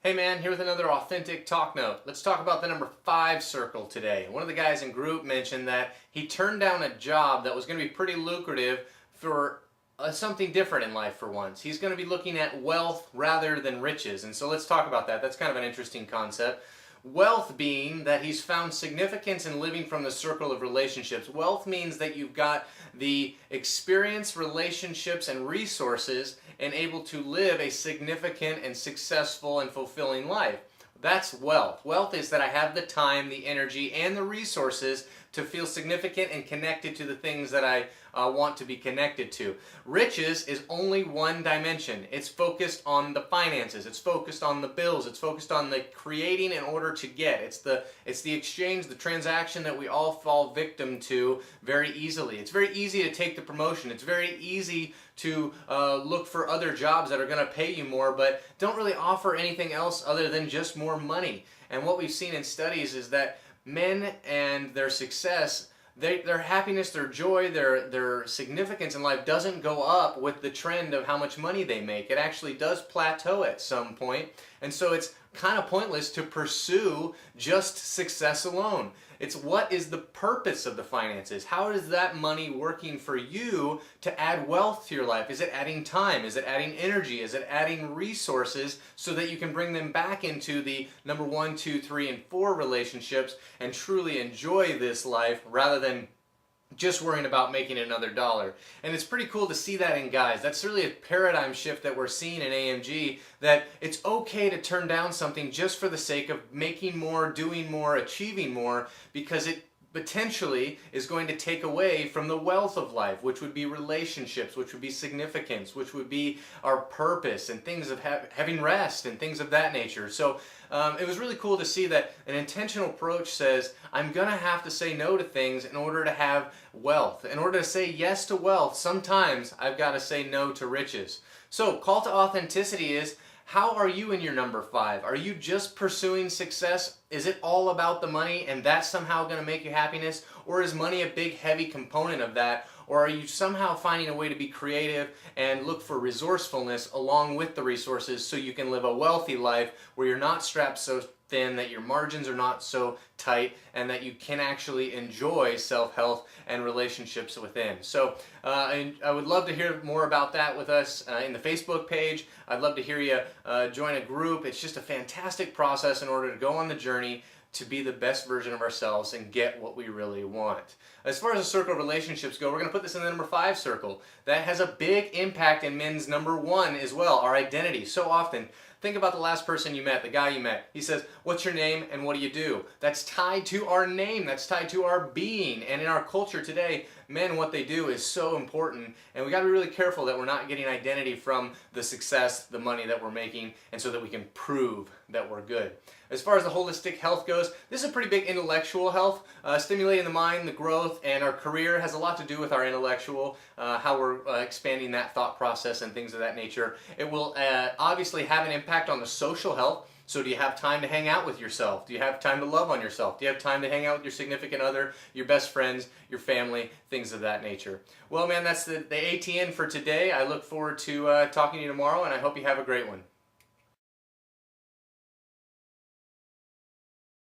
Hey man, here with another authentic talk note. Let's talk about the number 5 circle today. One of the guys in group mentioned that he turned down a job that was going to be pretty lucrative for something different in life for once. He's going to be looking at wealth rather than riches. And so let's talk about that. That's kind of an interesting concept. Wealth being that he's found significance in living from the circle of relationships. Wealth means that you've got the experience, relationships, and resources and able to live a significant and successful and fulfilling life. That's wealth. Wealth is that I have the time, the energy, and the resources to feel significant and connected to the things that I want to be connected to. Riches is only one dimension. It's focused on the finances. It's focused on the bills. It's focused on the creating in order to get. It's the exchange, the transaction that we all fall victim to very easily. It's very easy to take the promotion. It's very easy to look for other jobs that are going to pay you more, but don't really offer anything else other than just more money. And what we've seen in studies is that men and their success, their happiness, their joy, their significance in life doesn't go up with the trend of how much money they make. It actually does plateau at some point. And so it's kind of pointless to pursue just success alone. It's what is the purpose of the finances? How is that money working for you to add wealth to your life? Is it adding time? Is it adding energy? Is it adding resources so that you can bring them back into the number 1, 2, 3, and 4 relationships and truly enjoy this life rather than just worrying about making another dollar? And it's pretty cool to see that in guys. That's really a paradigm shift that we're seeing in AMG, that it's okay to turn down something just for the sake of making more, doing more, achieving more, because it potentially is going to take away from the wealth of life, which would be relationships, which would be significance, which would be our purpose and things of having rest and things of that nature. So it was really cool to see that an intentional approach says, I'm going to have to say no to things in order to have wealth. In order to say yes to wealth, sometimes I've got to say no to riches. So call to authenticity is, how are you in your number 5? Are you just pursuing success? Is it all about the money and that's somehow going to make you happiness? Or is money a big heavy component of that? Or are you somehow finding a way to be creative and look for resourcefulness along with the resources so you can live a wealthy life where you're not strapped so thin, that your margins are not so tight, and that you can actually enjoy self-health and relationships within? So I would love to hear more about that with us in the Facebook page. I'd love to hear you join a group. It's just a fantastic process in order to go on the journey to be the best version of ourselves and get what we really want. As far as the circle of relationships go, we're going to put this in the number 5 circle. That has a big impact in men's number 1 as well, our identity. So often, think about the last person you met, the guy you met. He says, what's your name and what do you do? That's tied to our name. That's tied to our being. And in our culture today, men, what they do is so important. And we got to be really careful that we're not getting identity from the success, the money that we're making, and so that we can prove that we're good. As far as the holistic health goes, this is a pretty big intellectual health. Stimulating the mind, the growth, and our career has a lot to do with our intellectual, how we're expanding that thought process and things of that nature. It will obviously have an impact on the social health. So do you have time to hang out with yourself? Do you have time to love on yourself? Do you have time to hang out with your significant other, your best friends, your family, things of that nature? Well, man, that's the ATN for today. I look forward to talking to you tomorrow, and I hope you have a great one.